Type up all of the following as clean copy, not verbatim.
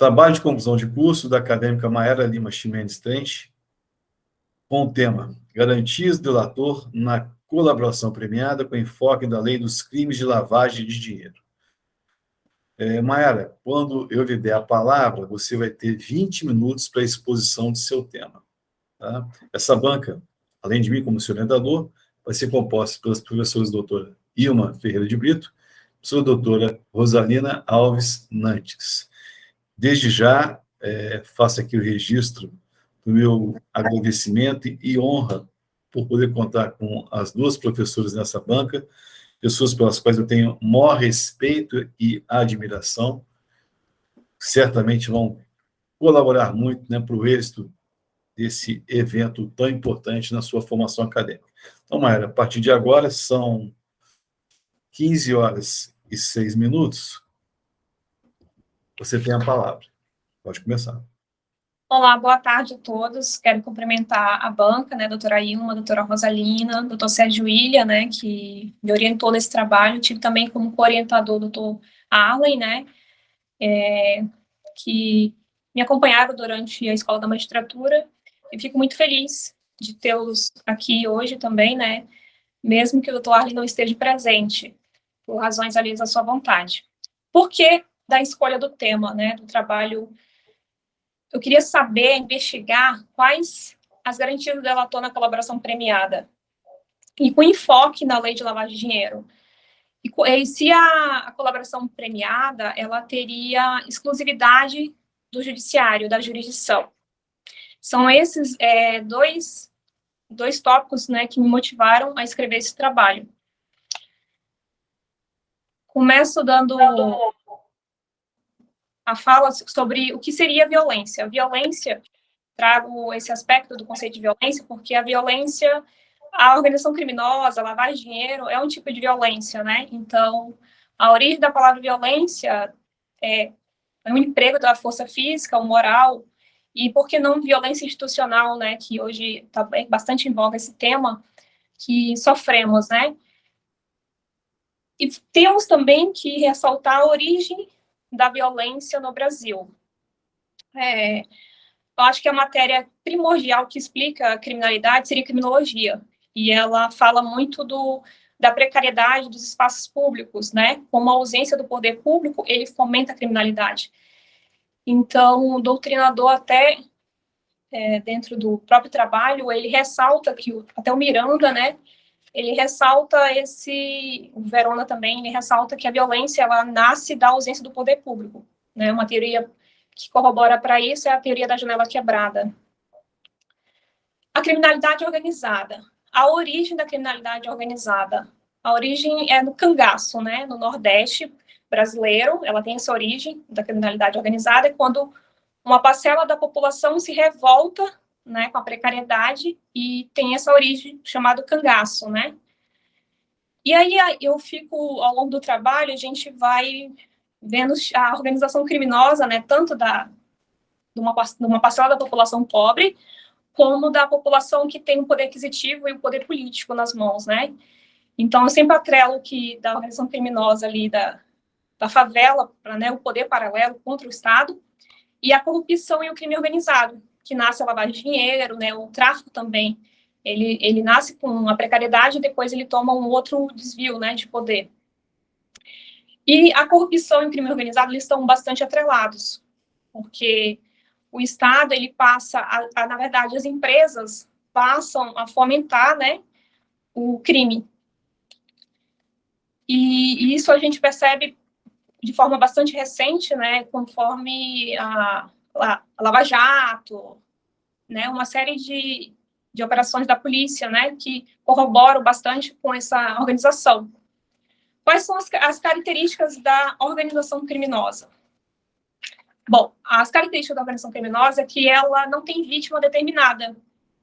Trabalho de conclusão de curso da acadêmica Mayara Lima Ximenes Trente, com o tema Garantias do delator na colaboração premiada com enfoque da lei dos crimes de lavagem de dinheiro. Mayara, quando eu lhe der a palavra, você vai ter 20 minutos para a exposição de seu tema. Tá? Essa banca, além de mim como seu orientador, vai ser composta pelas professoras doutora Ilma Ferreira de Brito, professora doutora Rosalina Alves Nantes. Desde já, faço aqui o registro do meu agradecimento e honra por poder contar com as duas professoras nessa banca, pessoas pelas quais eu tenho maior respeito e admiração, certamente vão colaborar muito, né, para o êxito desse evento tão importante na sua formação acadêmica. Então, Mayara, a partir de agora são 15h06. Você tem a palavra. Pode começar. Olá, boa tarde a todos. Quero cumprimentar a banca, né, doutora Ilma, doutora Rosalina, doutor Sérgio William, né, que me orientou nesse trabalho. Tive também como co-orientador o doutor Arlen, né, que me acompanharam durante a Escola da Magistratura. E fico muito feliz de tê-los aqui hoje também, né, mesmo que o doutor Arlen não esteja presente, por razões alheias à sua vontade. Por que da escolha do tema, né, do trabalho? Eu queria saber, investigar quais as garantias do delator na colaboração premiada, e com enfoque na lei de lavagem de dinheiro. E se a colaboração premiada, ela teria exclusividade do judiciário, da jurisdição. São esses dois tópicos, né, que me motivaram a escrever esse trabalho. Começo dando a fala sobre o que seria violência. A violência, trago esse aspecto do conceito de violência, porque a violência, a organização criminosa, a lavagem de dinheiro, é um tipo de violência, né? Então, a origem da palavra violência é um emprego da força física, ou moral, e por que não violência institucional, né? Que hoje está bastante em voga esse tema, que sofremos, né? E temos também que ressaltar a origem da violência no Brasil. Eu acho que a matéria primordial que explica a criminalidade seria a criminologia, e ela fala muito da precariedade dos espaços públicos, né? Como a ausência do poder público, ele fomenta a criminalidade. Então, o doutrinador até, dentro do próprio trabalho, ele ressalta que, até o Miranda, né? Ele ressalta o Verona também, ele ressalta que a violência, ela nasce da ausência do poder público, né? Uma teoria que corrobora para isso é a teoria da janela quebrada. A criminalidade organizada. A origem da criminalidade organizada. A origem é no cangaço, né? No Nordeste brasileiro, ela tem essa origem da criminalidade organizada, é quando uma parcela da população se revolta, né, com a precariedade, e tem essa origem chamada cangaço, né? E aí eu fico, ao longo do trabalho, a gente vai vendo a organização criminosa, né, tanto de uma parcela da população pobre, como da população que tem o poder aquisitivo e o poder político nas mãos, né? Então, eu sempre atrelo que da organização criminosa ali, da favela, né, o poder paralelo contra o Estado, e a corrupção e o crime organizado, que nasce a lavagem de dinheiro, né, o tráfico também, ele nasce com a precariedade e depois ele toma um outro desvio, né, de poder. E a corrupção e o crime organizado, eles estão bastante atrelados, porque o Estado, ele passa, na verdade, as empresas passam a fomentar, né, o crime. E isso a gente percebe de forma bastante recente, né, conforme a Lava Jato, né, uma série de operações da polícia, né, que corroboram bastante com essa organização. Quais são as características da organização criminosa? Bom, as características da organização criminosa é que ela não tem vítima determinada.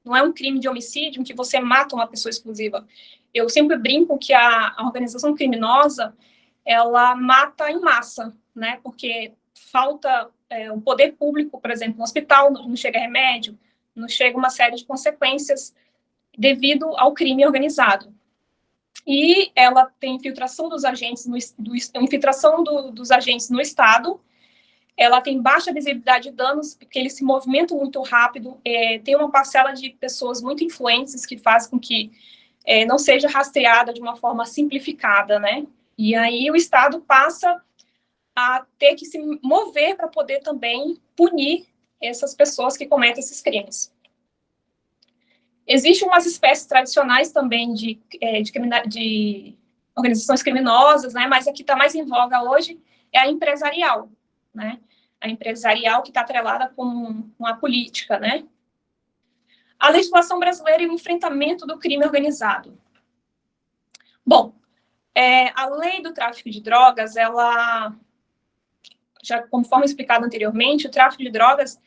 Não é um crime de homicídio em que você mata uma pessoa exclusiva. Eu sempre brinco que a organização criminosa, ela mata em massa, né? Porque falta o poder público, por exemplo, no hospital não chega remédio, não chega uma série de consequências devido ao crime organizado. E ela tem infiltração dos agentes, infiltração dos agentes no Estado, ela tem baixa visibilidade de danos, porque eles se movimentam muito rápido, tem uma parcela de pessoas muito influentes que fazem com que não seja rastreada de uma forma simplificada, né? E aí o Estado passa a ter que se mover para poder também punir essas pessoas que cometem esses crimes. Existem umas espécies tradicionais também de organizações criminosas, né? Mas a que está mais em voga hoje é a empresarial, né? A empresarial que está atrelada com a política, né? A legislação brasileira e o enfrentamento do crime organizado. Bom, a lei do tráfico de drogas, ela, já conforme explicado anteriormente, o tráfico de drogas,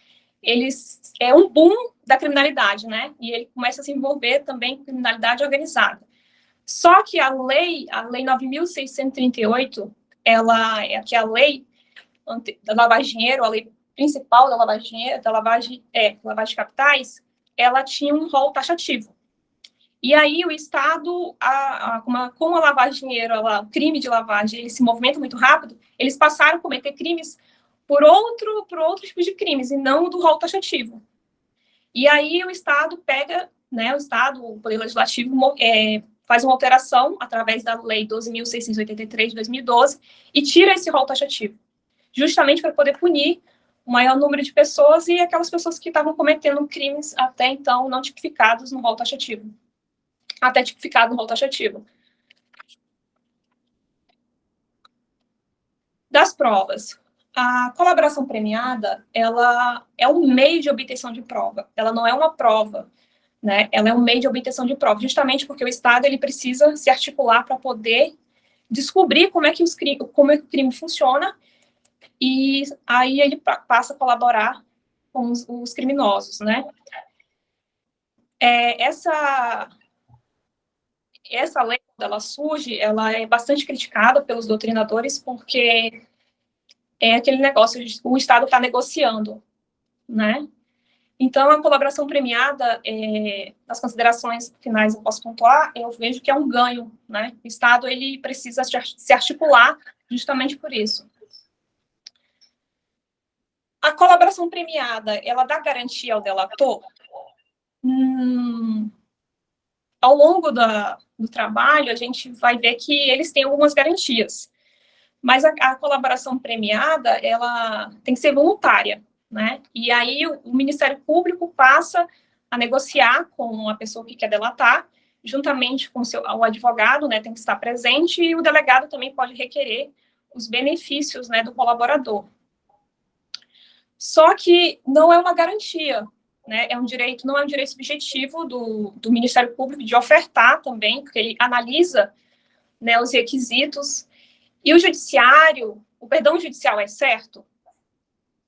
é um boom da criminalidade, né? E ele começa a se envolver também com criminalidade organizada. Só que a lei 9.638, que é a lei da lavagem de dinheiro, a lei principal da lavagem de dinheiro, lavagem de capitais, ela tinha um rol taxativo. E aí o Estado, como a lavagem de dinheiro, o crime de lavagem, ele se movimenta muito rápido, eles passaram a cometer crimes por outro tipo de crimes, e não do rol taxativo. E aí o Estado pega, né, o Poder Legislativo faz uma alteração através da Lei 12.683 de 2012 e tira esse rol taxativo, justamente para poder punir o maior número de pessoas e aquelas pessoas que estavam cometendo crimes até então não tipificados no rol taxativo. Até tipificado no rol taxativo. Das provas. A colaboração premiada, ela é um meio de obtenção de prova. Ela não é uma prova, né? Ela é um meio de obtenção de prova, justamente porque o Estado ele precisa se articular para poder descobrir como é que o crime funciona, e aí ele passa a colaborar com os criminosos, né? Essa lei, quando ela surge, ela é bastante criticada pelos doutrinadores, porque é aquele negócio, o Estado está negociando, né? Então, a colaboração premiada, nas considerações finais eu posso pontuar, eu vejo que é um ganho, né? O Estado, ele precisa se articular justamente por isso. A colaboração premiada, ela dá garantia ao delator? Ao longo do trabalho, a gente vai ver que eles têm algumas garantias, mas a colaboração premiada, ela tem que ser voluntária, né? E aí o Ministério Público passa a negociar com a pessoa que quer delatar, juntamente com o advogado, né, tem que estar presente, e o delegado também pode requerer os benefícios, né, do colaborador. Só que não é uma garantia, né? Não é um direito subjetivo do Ministério Público de ofertar também, porque ele analisa, né, os requisitos. E o perdão judicial é certo?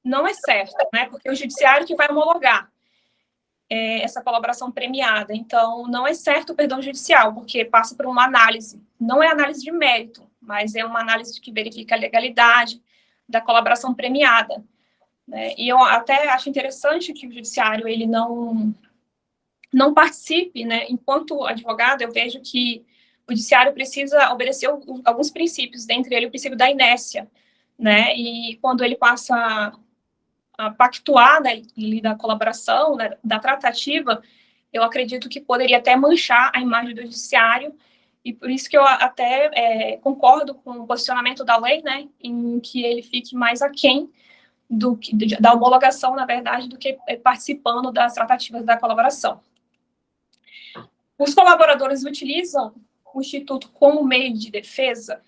Não é certo, né? Porque é o judiciário que vai homologar essa colaboração premiada. Então, não é certo o perdão judicial, porque passa por uma análise. Não é análise de mérito, mas é uma análise que verifica a legalidade da colaboração premiada, né? E eu até acho interessante que o judiciário ele não participe, né? Enquanto advogado, eu vejo que o judiciário precisa obedecer alguns princípios, dentre eles o princípio da inércia, né? E quando ele passa a pactuar, né, da colaboração, né, da tratativa, eu acredito que poderia até manchar a imagem do judiciário, e por isso que eu até concordo com o posicionamento da lei, né, em que ele fique mais aquém da homologação, na verdade, do que participando das tratativas da colaboração. Os colaboradores utilizam o Instituto como meio de defesa?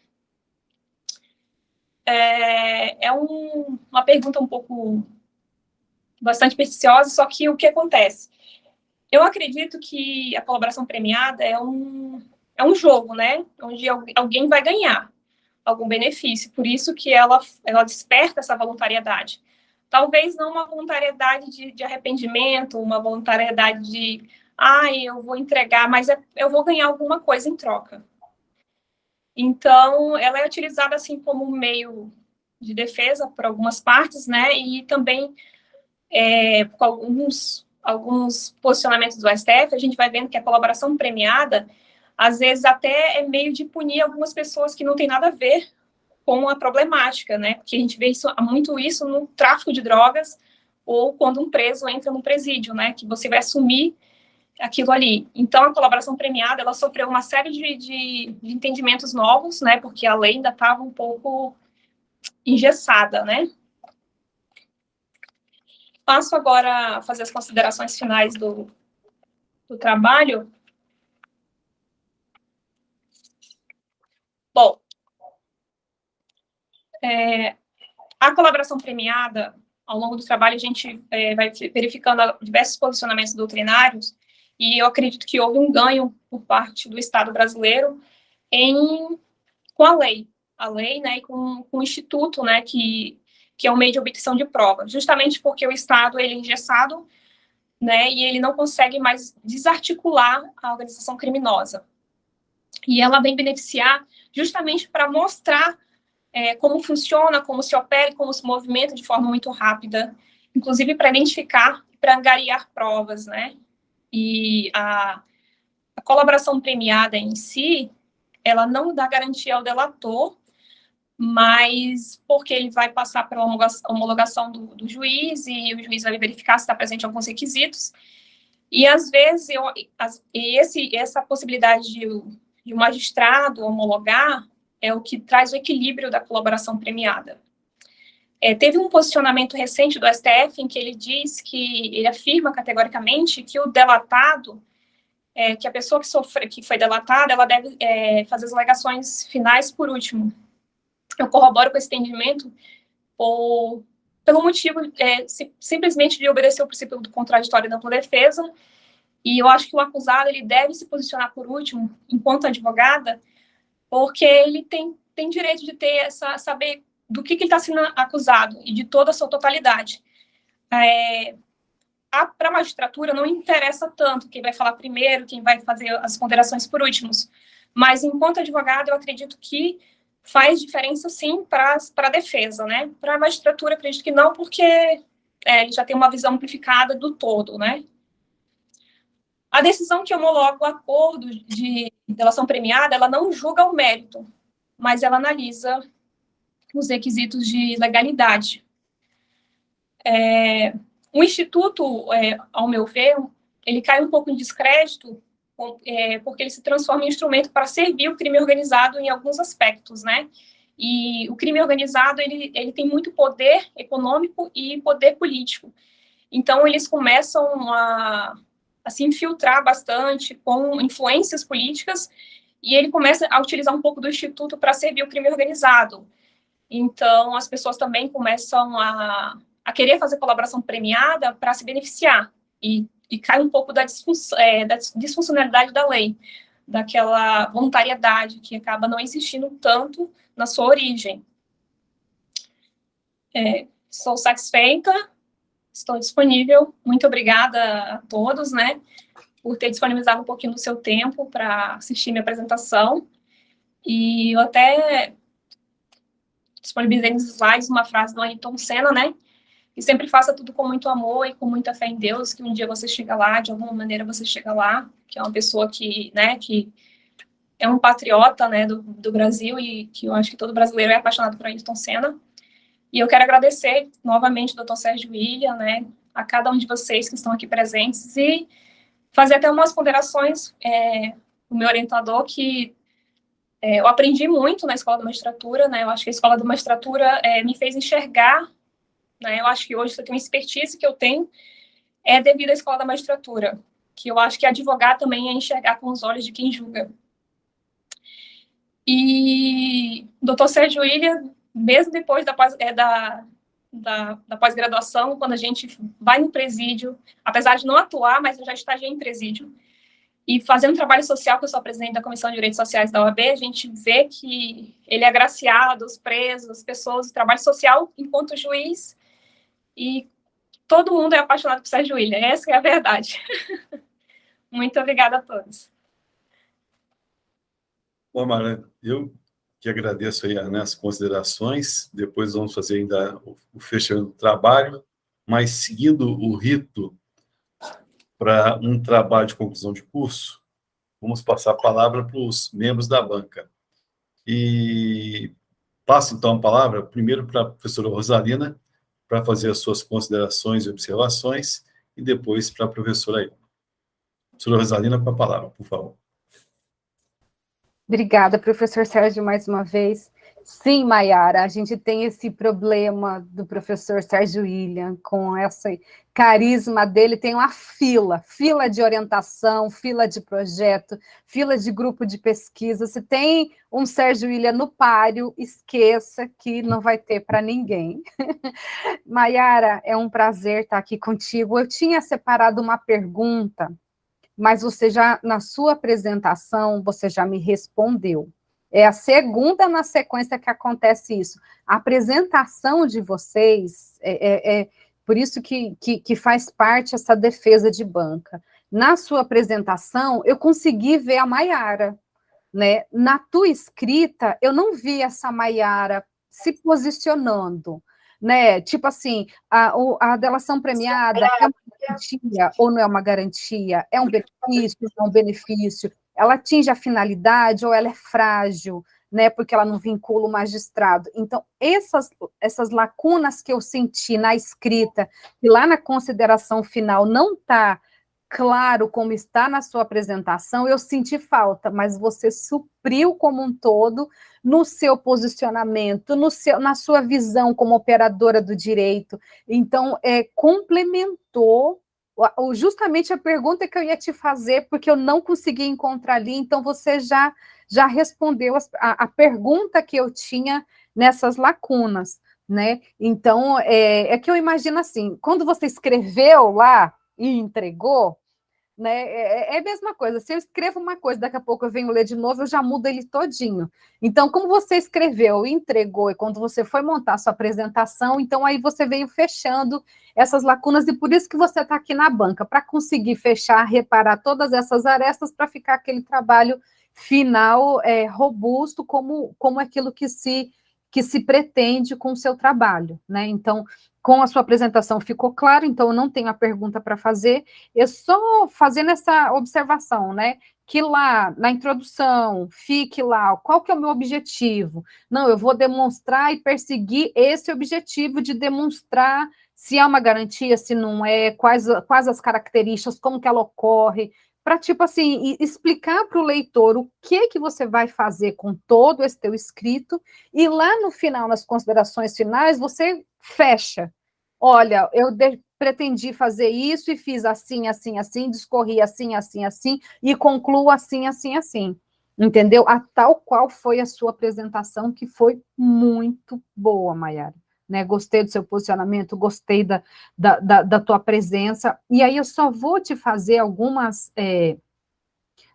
Uma pergunta bastante preciosa, só que o que acontece? Eu acredito que a colaboração premiada é um jogo, né? Onde alguém vai ganhar algum benefício, por isso que ela desperta essa voluntariedade. Talvez não uma voluntariedade de arrependimento, uma voluntariedade de eu vou entregar, mas eu vou ganhar alguma coisa em troca. Então, ela é utilizada assim como um meio de defesa por algumas partes, né? E também com alguns posicionamentos do STF, a gente vai vendo que a colaboração premiada, às vezes até é meio de punir algumas pessoas que não tem nada a ver com a problemática, né? Porque a gente vê muito isso no tráfico de drogas ou quando um preso entra no presídio, né? Que você vai assumir aquilo ali. Então, a colaboração premiada, ela sofreu uma série de entendimentos novos, né? Porque a lei ainda estava um pouco engessada, né? Passo agora a fazer as considerações finais do trabalho. Bom, a colaboração premiada, ao longo do trabalho, a gente vai verificando diversos posicionamentos doutrinários, e eu acredito que houve um ganho por parte do Estado brasileiro com a lei, né, e com o Instituto, né, que é um meio de obtenção de prova, justamente porque o Estado, ele é engessado, né, e ele não consegue mais desarticular a organização criminosa. E ela vem beneficiar justamente para mostrar como funciona, como se opera, como se movimenta de forma muito rápida, inclusive para identificar, para angariar provas, né? E a colaboração premiada em si, ela não dá garantia ao delator, mas porque ele vai passar pela homologação do juiz, e o juiz vai verificar se está presente alguns requisitos, e às vezes essa possibilidade de o magistrado homologar é o que traz o equilíbrio da colaboração premiada. Teve um posicionamento recente do STF em que ele diz que, ele afirma categoricamente que o delatado, que a pessoa que foi delatada, ela deve fazer as alegações finais por último. Eu corroboro com esse entendimento pelo motivo simplesmente de obedecer o princípio do contraditório da ampla defesa, e eu acho que o acusado ele deve se posicionar por último, enquanto advogada, porque ele tem direito de ter saber do que ele está sendo acusado e de toda a sua totalidade. Para a magistratura não interessa tanto quem vai falar primeiro, quem vai fazer as ponderações por últimos, mas enquanto advogado eu acredito que faz diferença sim para a defesa, né? Para a magistratura acredito que não, porque ele já tem uma visão amplificada do todo, né? A decisão que homologa o acordo de delação premiada, ela não julga o mérito, mas ela analisa os requisitos de legalidade. O Instituto, ao meu ver, ele cai um pouco em descrédito, porque ele se transforma em instrumento para servir o crime organizado em alguns aspectos, né? E o crime organizado, ele tem muito poder econômico e poder político. Então, eles começam a se infiltrar bastante com influências políticas, e ele começa a utilizar um pouco do Instituto para servir o crime organizado. Então, as pessoas também começam a querer fazer colaboração premiada para se beneficiar, e cai um pouco da disfuncionalidade da lei, daquela voluntariedade que acaba não existindo tanto na sua origem. Sou satisfeita, estou disponível, muito obrigada a todos, né, por ter disponibilizado um pouquinho do seu tempo para assistir minha apresentação, e eu até disponibilizei nos slides uma frase do Ayrton Senna, né, que sempre faça tudo com muito amor e com muita fé em Deus, que um dia você chega lá, de alguma maneira você chega lá, que é uma pessoa que, né, que é um patriota, né, do Brasil, e que eu acho que todo brasileiro é apaixonado por Ayrton Senna. E eu quero agradecer novamente ao Dr. Sérgio William, né, a cada um de vocês que estão aqui presentes, e fazer até umas ponderações, o meu orientador, que eu aprendi muito na Escola da Magistratura, né, eu acho que a Escola da Magistratura me fez enxergar, né, eu acho que hoje eu tenho uma expertise que eu tenho, devido à Escola da Magistratura, que eu acho que advogar também é enxergar com os olhos de quem julga. E o Dr. Sérgio William, mesmo depois da pós-graduação, quando a gente vai no presídio, apesar de não atuar, mas eu já estagiei em presídio, e fazendo trabalho social, que eu sou presidente da Comissão de Direitos Sociais da OAB, a gente vê que ele é agraciado, os presos, as pessoas, o trabalho social enquanto juiz, e todo mundo é apaixonado por Sérgio William, essa é a verdade. Muito obrigada a todos. Bom, Mara, eu que agradeço aí, né, as considerações, depois vamos fazer ainda o fechamento do trabalho, mas seguindo o rito para um trabalho de conclusão de curso, vamos passar a palavra para os membros da banca. E passo, então, a palavra primeiro para a professora Rosalina, para fazer as suas considerações e observações, e depois para a professora Ilma. Professora Rosalina, com a palavra, por favor. Obrigada, professor Sérgio, mais uma vez. Sim, Maiara, a gente tem esse problema do professor Sérgio William, com esse carisma dele, tem uma fila de orientação, fila de projeto, fila de grupo de pesquisa. Se tem um Sérgio William no páreo, esqueça que não vai ter para ninguém. Maiara, é um prazer estar aqui contigo. Eu tinha separado uma pergunta, mas você já, na sua apresentação, você já me respondeu. É a segunda na sequência que acontece isso. A apresentação de vocês, por isso que faz parte essa defesa de banca. Na sua apresentação, eu consegui ver a Maiara, né? Na tua escrita, eu não vi essa Maiara se posicionando, né? Tipo assim, a delação premiada é uma garantia ou não é uma garantia? É um benefício, não é um benefício? Ela atinge a finalidade ou ela é frágil, né? Porque ela não vincula o magistrado. Então, essas lacunas que eu senti na escrita e lá na consideração final não está claro como está na sua apresentação, eu senti falta, mas você supriu como um todo no seu posicionamento, na sua visão como operadora do direito. Então, complementou justamente a pergunta que eu ia te fazer, porque eu não consegui encontrar ali, então você já respondeu a pergunta que eu tinha nessas lacunas, né? Então, é que eu imagino assim, quando você escreveu lá e entregou, né? É a mesma coisa. Se eu escrevo uma coisa, daqui a pouco eu venho ler de novo, eu já mudo ele todinho. Então, como você escreveu, entregou, e quando você foi montar a sua apresentação, então aí você veio fechando essas lacunas, e por isso que você está aqui na banca, para conseguir fechar, reparar todas essas arestas, para ficar aquele trabalho final robusto, como aquilo que se pretende com o seu trabalho, né? Então, com a sua apresentação ficou claro, então eu não tenho a pergunta para fazer, eu só fazendo essa observação, né? Que lá na introdução fique lá, qual que é o meu objetivo? Não, eu vou demonstrar e perseguir esse objetivo de demonstrar se é uma garantia, se não é, quais as características, como que ela ocorre, para, tipo assim, explicar para o leitor o que você vai fazer com todo esse teu escrito, e lá no final, nas considerações finais, você fecha. Olha, eu pretendi fazer isso e fiz assim, assim, assim, discorri assim, assim, assim, e concluo assim, assim, assim. Entendeu? A tal qual foi a sua apresentação, que foi muito boa, Maiara. Né? Gostei do seu posicionamento, gostei da tua presença, e aí eu só vou te fazer algumas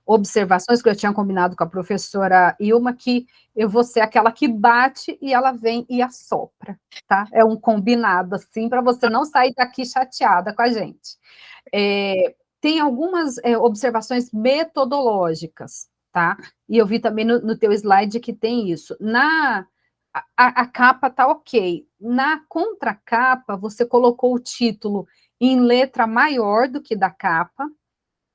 observações que eu tinha combinado com a professora Ilma, que eu vou ser aquela que bate e ela vem e assopra, tá? É um combinado, assim, para você não sair daqui chateada com a gente. Tem algumas observações metodológicas, tá? E eu vi também no teu slide que tem isso. A capa tá ok. Na contracapa, você colocou o título em letra maior do que da capa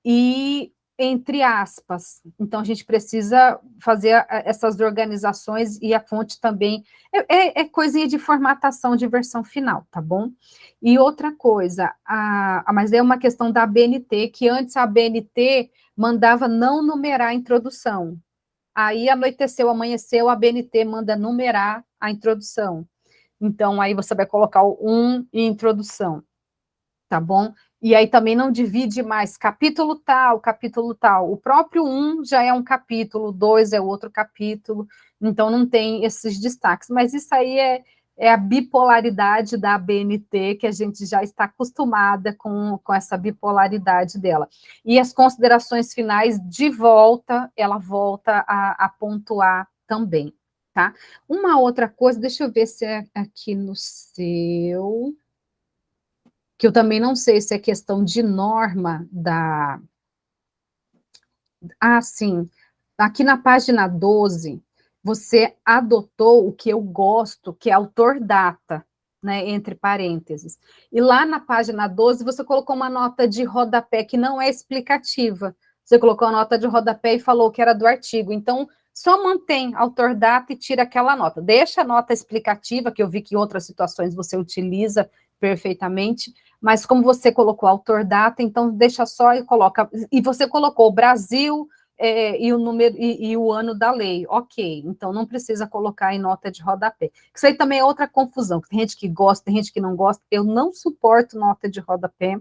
e entre aspas. Então, a gente precisa fazer essas organizações e a fonte também. É coisinha de formatação de versão final, tá bom? E outra coisa, mas é uma questão da ABNT, que antes a ABNT mandava não numerar a introdução. Aí anoiteceu, amanheceu, a ABNT manda numerar a introdução. Então, aí você vai colocar o 1 em introdução, tá bom? E aí também não divide mais capítulo tal, capítulo tal. O próprio 1 já é um capítulo, 2 é outro capítulo, então não tem esses destaques. Mas isso aí é a bipolaridade da ABNT, que a gente já está acostumada com essa bipolaridade dela. E as considerações finais, de volta, ela volta a pontuar também, tá? Uma outra coisa, deixa eu ver se é aqui no seu... que eu também não sei se é questão de norma da... sim, aqui na página 12, você adotou o que eu gosto, que é autor-data, né, entre parênteses. E lá na página 12, você colocou uma nota de rodapé que não é explicativa. Você colocou a nota de rodapé e falou que era do artigo. Então, só mantém autor data e tira aquela nota. Deixa a nota explicativa, que eu vi que em outras situações você utiliza perfeitamente, mas como você colocou autor data, então deixa só e coloca, e você colocou o Brasil e o número e o ano da lei, ok, então não precisa colocar em nota de rodapé. Isso aí também é outra confusão, tem gente que gosta, tem gente que não gosta, eu não suporto nota de rodapé,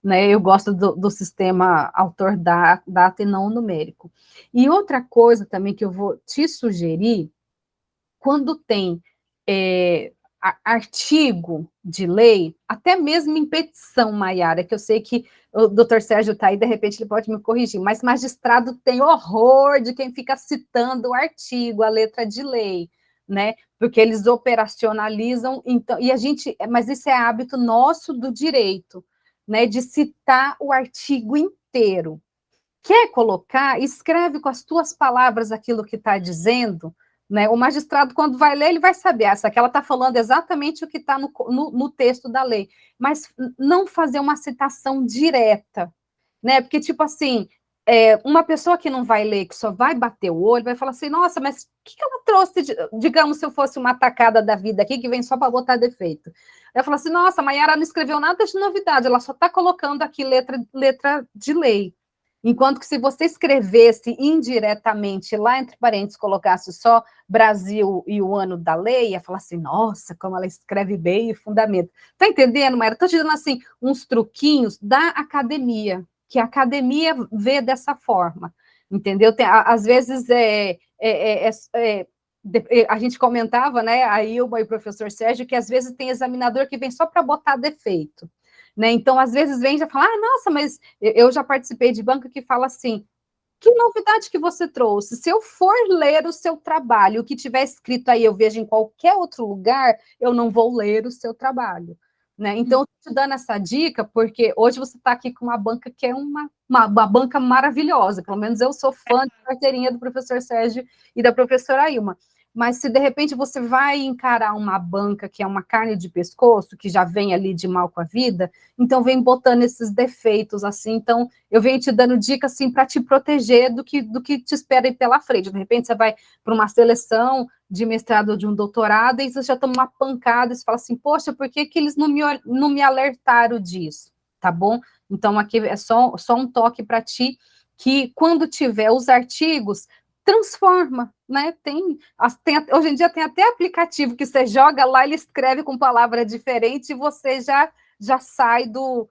né, eu gosto do sistema autor data e não numérico. E outra coisa também que eu vou te sugerir, quando tem artigo de lei, até mesmo em petição, Maiara, que eu sei que o doutor Sérgio está aí, de repente ele pode me corrigir, mas magistrado tem horror de quem fica citando o artigo, a letra de lei, né? Porque eles operacionalizam, então, e a gente, mas isso é hábito nosso do direito, né? De citar o artigo inteiro. Quer colocar, escreve com as tuas palavras aquilo que está dizendo, né? O magistrado, quando vai ler, ele vai saber, essa aqui ela está falando exatamente o que está no texto da lei, mas não fazer uma citação direta, né? Porque, tipo assim, uma pessoa que não vai ler, que só vai bater o olho, vai falar assim, nossa, mas o que ela trouxe, digamos, se eu fosse uma tacada da vida aqui, que vem só para botar defeito. Vai falar assim, nossa, a Maiara não escreveu nada de novidade, ela só está colocando aqui letra de lei. Enquanto que se você escrevesse indiretamente, lá entre parênteses, colocasse só Brasil e o ano da lei, ia falar assim, nossa, como ela escreve bem e fundamento. Tá entendendo, Maíra? Estou te dando, assim, uns truquinhos da academia, que a academia vê dessa forma, entendeu? Às vezes, a gente comentava, né, a Ilma e o professor Sérgio, que às vezes tem examinador que vem só para botar defeito. Né? Então, às vezes, vem e já fala, nossa, mas eu já participei de banca que fala assim, que novidade que você trouxe? Se eu for ler o seu trabalho, o que tiver escrito aí, eu vejo em qualquer outro lugar, eu não vou ler o seu trabalho. Né? Então, eu estou te dando essa dica, porque hoje você está aqui com uma banca que é uma banca maravilhosa, pelo menos eu sou fã de carteirinha do professor Sérgio e da professora Ilma. Mas se de repente você vai encarar uma banca que é uma carne de pescoço, que já vem ali de mal com a vida, então vem botando esses defeitos assim, então eu venho te dando dica assim para te proteger do que te espera aí pela frente. De repente você vai para uma seleção de mestrado ou de um doutorado e você já toma uma pancada e você fala assim, poxa, por que eles não me alertaram disso? Tá bom? Então aqui é só um toque para ti, que quando tiver os artigos, transforma, né? Hoje em dia tem até aplicativo que você joga lá, ele escreve com palavra diferente e você já sai do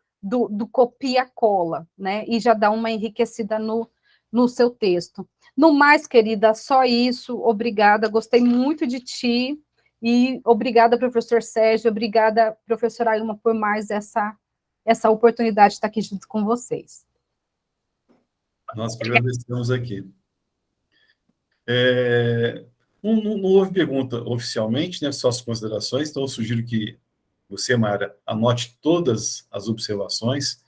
copia-cola, né? E já dá uma enriquecida no seu texto. No mais, querida, só isso. Obrigada, gostei muito de ti. E obrigada, professor Sérgio, obrigada, professora Ilma, por mais essa oportunidade de estar aqui junto com vocês. Nós que agradecemos aqui. Não houve pergunta oficialmente, né, só as considerações, então eu sugiro que você, Mayara, anote todas as observações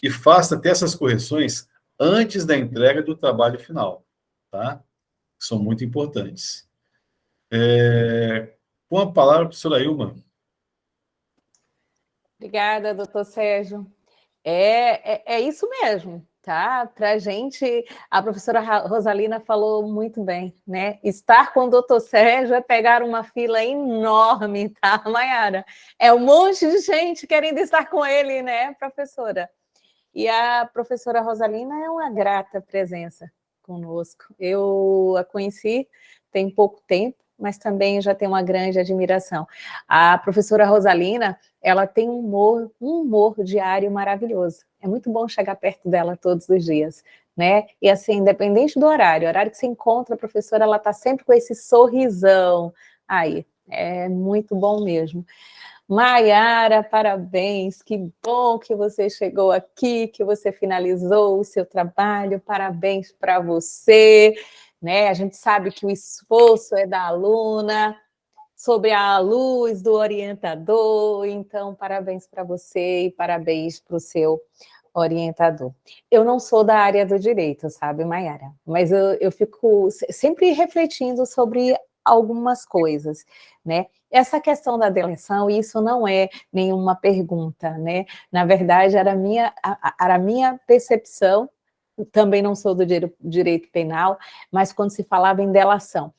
e faça até essas correções antes da entrega do trabalho final, tá? Que são muito importantes. Com a palavra, professora Ilma. Obrigada, doutor Sérgio. É isso mesmo, tá? Para a gente, a professora Rosalina falou muito bem, né? Estar com o doutor Sérgio é pegar uma fila enorme, tá, Maiara? É um monte de gente querendo estar com ele, né, professora? E a professora Rosalina é uma grata presença conosco. Eu a conheci tem pouco tempo, mas também já tenho uma grande admiração. A professora Rosalina, ela tem um humor diário maravilhoso. É muito bom chegar perto dela todos os dias, né? E assim, independente do horário que você encontra a professora, ela está sempre com esse sorrisão. Aí, é muito bom mesmo. Maiara, parabéns, que bom que você chegou aqui, que você finalizou o seu trabalho, parabéns para você, né? A gente sabe que o esforço é da aluna, sob a luz do orientador, então parabéns para você e parabéns para o seu orientador. Eu não sou da área do direito, sabe, Maiara? Mas eu fico sempre refletindo sobre algumas coisas, né? Essa questão da delação, isso não é nenhuma pergunta, né? Na verdade, era a minha percepção também não sou do direito penal, mas quando se falava em delação.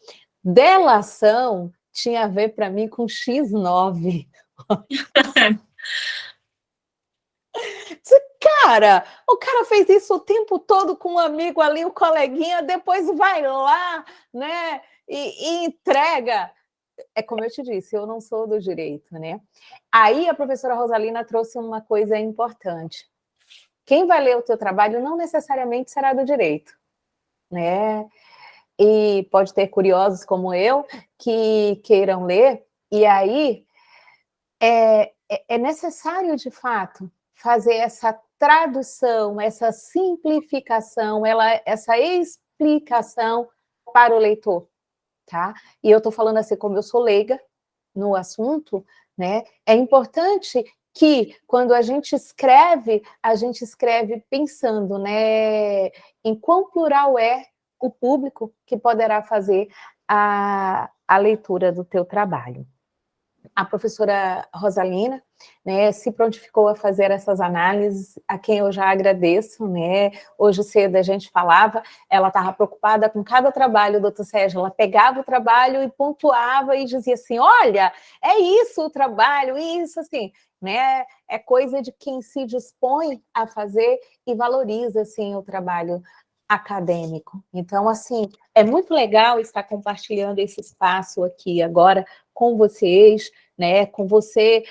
Delação tinha a ver para mim com X9. Cara, o cara fez isso o tempo todo com um amigo ali, o coleguinha, depois vai lá, né, e entrega. É como eu te disse, eu não sou do direito, né? Aí a professora Rosalina trouxe uma coisa importante. Quem vai ler o teu trabalho não necessariamente será do direito, né? E pode ter curiosos como eu que queiram ler, e aí é necessário, de fato, fazer essa tradução, essa simplificação, essa explicação para o leitor, tá? E eu estou falando assim, como eu sou leiga no assunto, né? É importante que, quando a gente escreve pensando, né, em quão plural é o público que poderá fazer a leitura do teu trabalho. A professora Rosalina, né, se prontificou a fazer essas análises, a quem eu já agradeço, né? Hoje cedo a gente falava, ela estava preocupada com cada trabalho, doutor Sérgio, ela pegava o trabalho e pontuava e dizia assim, olha, é isso o trabalho, isso assim, né? É coisa de quem se dispõe a fazer e valoriza, assim, o trabalho acadêmico. Então, assim, é muito legal estar compartilhando esse espaço aqui agora com vocês, né, com você,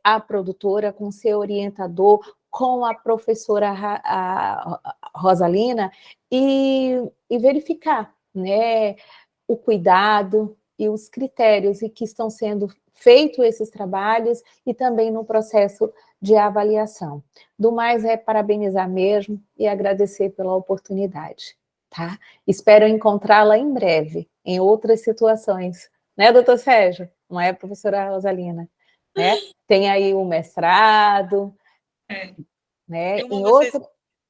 a produtora, com seu orientador, com a professora a Rosalina, e verificar, né, o cuidado e os critérios em que estão sendo feitos esses trabalhos e também no processo de avaliação. Do mais, é parabenizar mesmo e agradecer pela oportunidade, tá? Espero encontrá-la em breve, em outras situações, né, doutor Sérgio? Não é, professora Rosalina? Né? Tem aí o mestrado, né? Em outra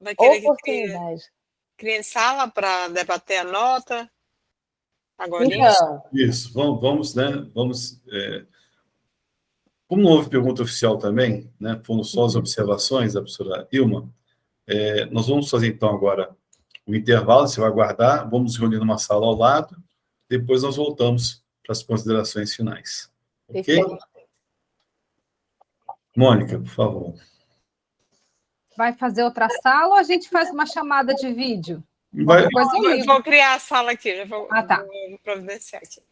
vai querer oportunidade. que crie sala para debater a nota? Agora Então, Isso. Vamos, né? Como não houve pergunta oficial também, né? Foram só as observações da professora Ilma. Nós vamos fazer, então, agora o intervalo, você vai aguardar, vamos nos reunir numa sala ao lado, depois nós voltamos para as considerações finais. Ok? perfeito. Mônica, por favor. Vai fazer outra sala ou a gente faz uma chamada de vídeo? Vai, Qualquer coisa eu eu ligo. vou criar a sala aqui, já vou, Ah, tá. vou providenciar aqui.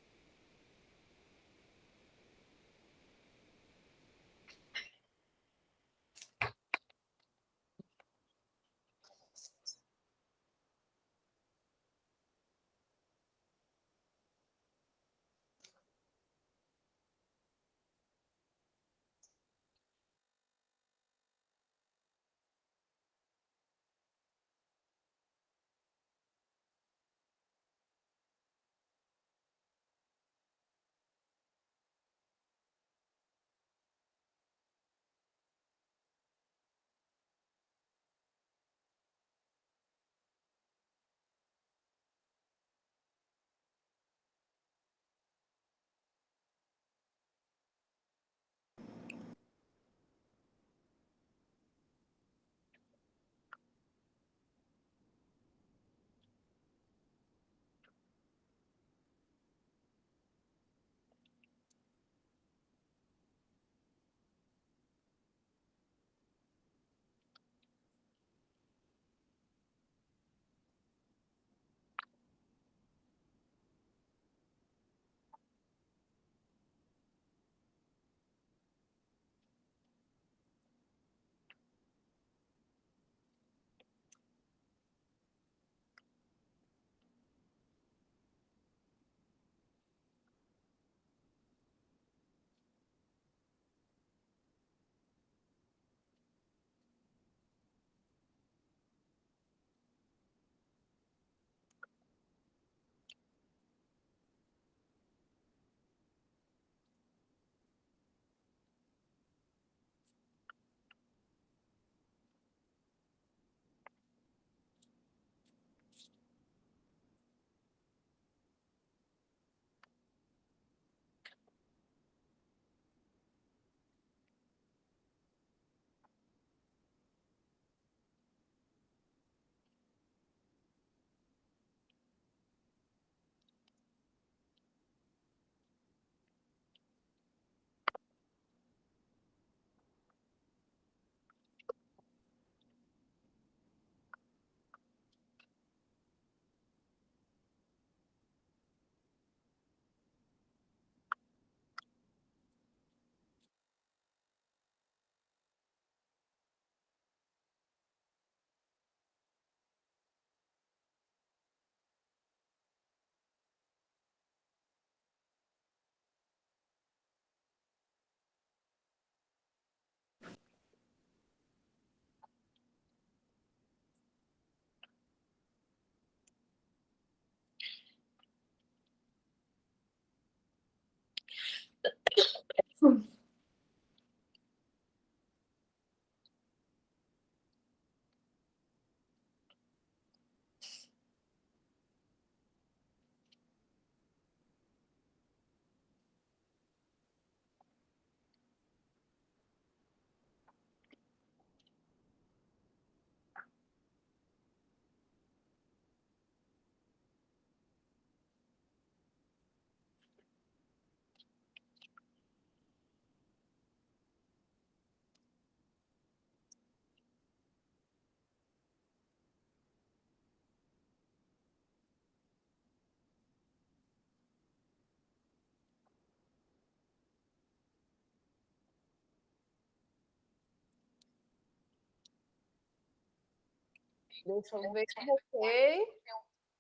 Deixa eu ver. Ok.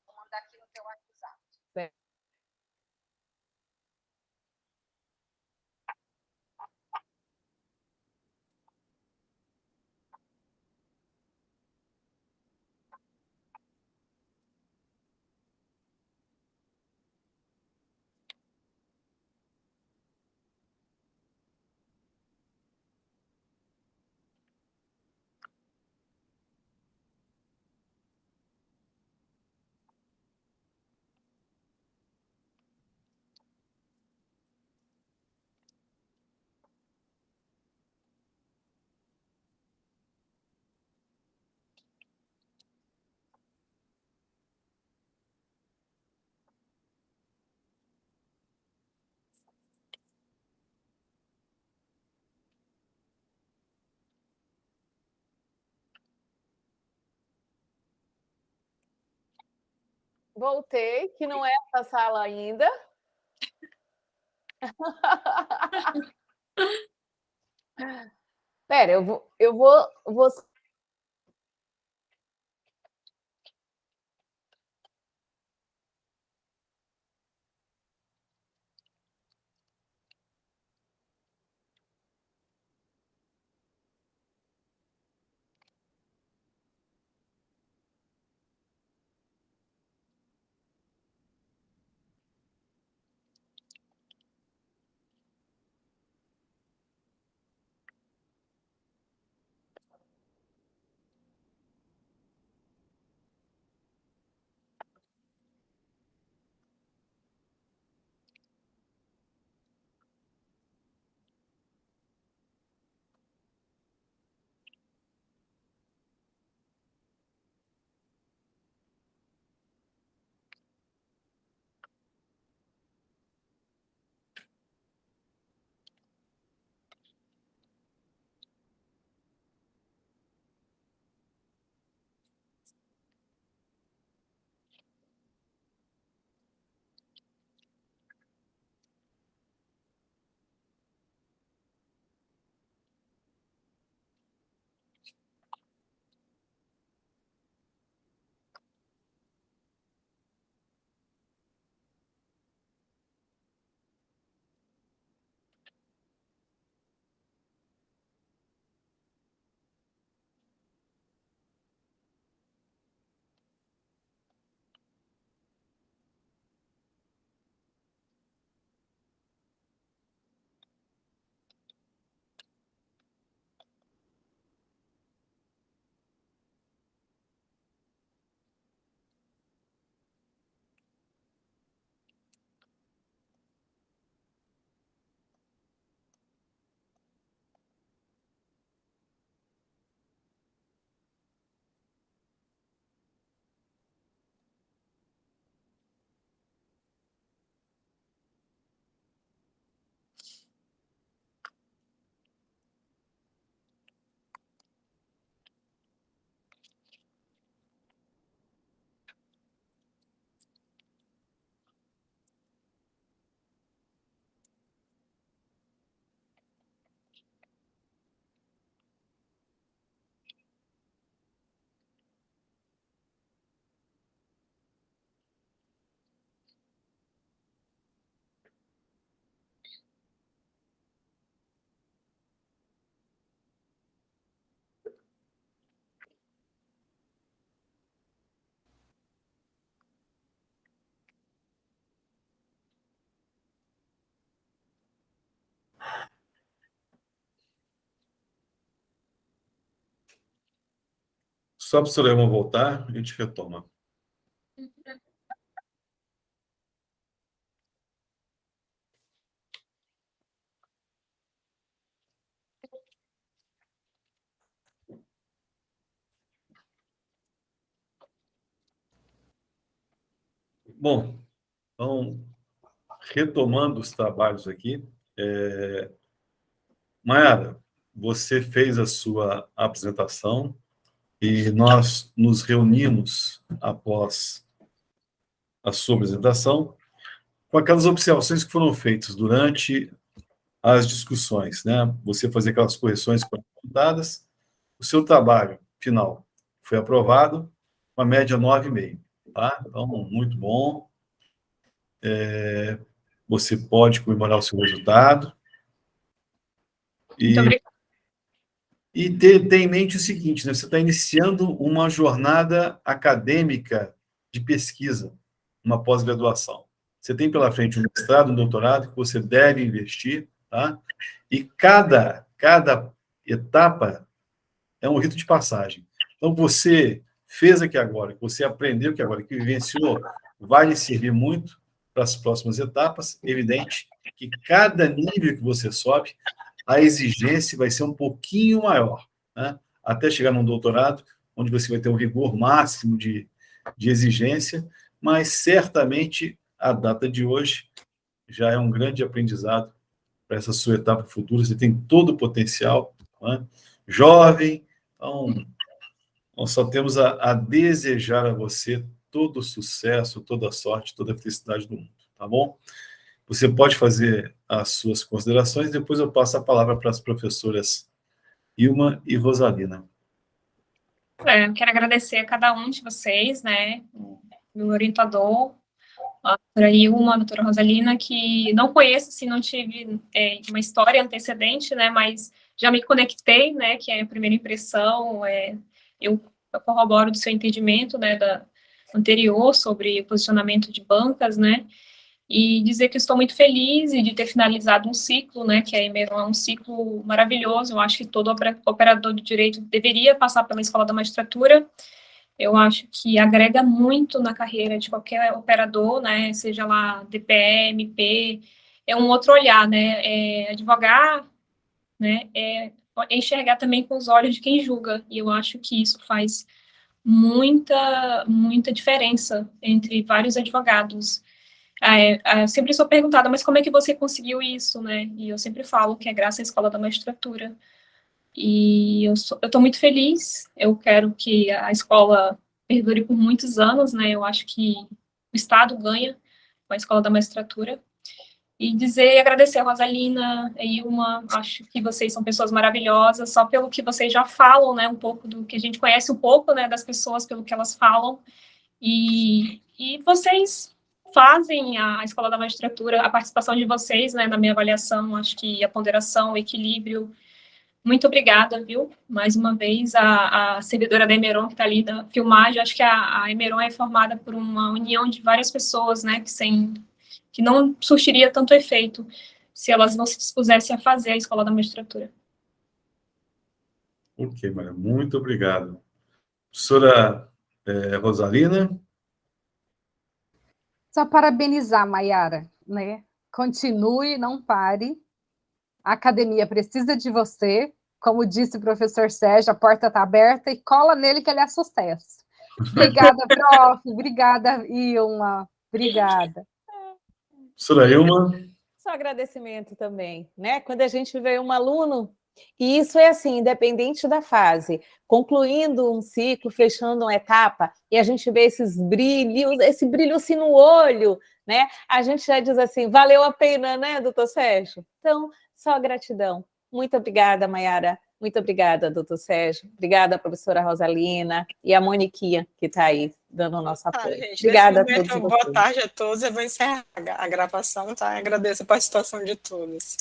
Vou mandar aqui no teu WhatsApp. Voltei, que não é essa sala ainda. Espera, eu vou. Só para o Soleiman voltar, a gente retoma. Bom, então, retomando os trabalhos aqui, Mayara, você fez a sua apresentação e nós nos reunimos após a sua apresentação com aquelas observações que foram feitas durante as discussões, né? Você fazer aquelas correções dadas, o seu trabalho final foi aprovado, uma média 9,5, tá? Então, muito bom. Você pode comemorar o seu resultado. Muito obrigada. E ter em mente o seguinte, né? Você está iniciando uma jornada acadêmica de pesquisa, uma pós-graduação. Você tem pela frente um mestrado, um doutorado que você deve investir, tá? E cada etapa é um rito de passagem. Então, você fez aqui agora, que você aprendeu aqui agora, que vivenciou, vai lhe servir muito para as próximas etapas. Evidente que cada nível que você sobe, a exigência vai ser um pouquinho maior, né? Até chegar num doutorado, onde você vai ter um rigor máximo de exigência, mas certamente a data de hoje já é um grande aprendizado para essa sua etapa futura. Você tem todo o potencial, né? Jovem, então nós só temos a desejar a você todo o sucesso, toda a sorte, toda a felicidade do mundo, tá bom? Você pode fazer as suas considerações, depois eu passo a palavra para as professoras Ilma e Rosalina. Eu quero agradecer a cada um de vocês, né, meu orientador, a doutora Ilma, a doutora Rosalina, que não conheço, assim, não tive uma história antecedente, né, mas já me conectei, né, que é a primeira impressão, eu corroboro do seu entendimento, né, anterior sobre o posicionamento de bancas, né, e dizer que estou muito feliz de ter finalizado um ciclo, né, que a Emeron é um ciclo maravilhoso. Eu acho que todo operador de direito deveria passar pela Escola da Magistratura. Eu acho que agrega muito na carreira de qualquer operador, né, seja lá DPE, MP, é um outro olhar, né, advogar, né, é enxergar também com os olhos de quem julga, e eu acho que isso faz muita diferença entre vários advogados. Eu sempre sou perguntada, mas como é que você conseguiu isso, né? E eu sempre falo que é graças à Escola da Magistratura. E eu estou muito feliz, eu quero que a escola perdure por muitos anos, né? Eu acho que o Estado ganha com a Escola da Magistratura. E dizer e agradecer a Rosalina, a Ilma, acho que vocês são pessoas maravilhosas, só pelo que vocês já falam, né? Um pouco do que a gente conhece um pouco, né? Das pessoas, pelo que elas falam. E vocês fazem a Escola da Magistratura, a participação de vocês, né, na minha avaliação, acho que a ponderação, o equilíbrio. Muito obrigada, viu? Mais uma vez, a servidora da Emeron, que está ali na filmagem, acho que a Emeron é formada por uma união de várias pessoas, né, que não surtiria tanto efeito se elas não se dispusessem a fazer a Escola da Magistratura. Ok, Maria, muito obrigado. Professora Rosalina? Só parabenizar, Maiara, né? Continue, não pare. A academia precisa de você. Como disse o professor Sérgio, a porta está aberta e cola nele que ele é sucesso. Obrigada, prof. Obrigada, Ilma. Obrigada. Professora Ilma? Só agradecimento também, né? Quando a gente vê um aluno, e isso é assim, independente da fase, concluindo um ciclo, fechando uma etapa, e a gente vê esses brilhos, esse brilho assim no olho, né? A gente já diz assim, valeu a pena, né, doutor Sérgio? Então, só gratidão. Muito obrigada, Maiara. Muito obrigada, doutor Sérgio. Obrigada, professora Rosalina e a Moniquinha, que está aí dando o nosso apoio. Gente, Obrigada a momento, todos. boa tarde a todos. Eu vou encerrar a gravação, tá? Agradeço a participação de todos.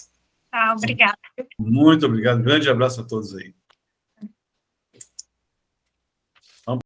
Obrigada. Muito obrigado. Grande abraço a todos aí.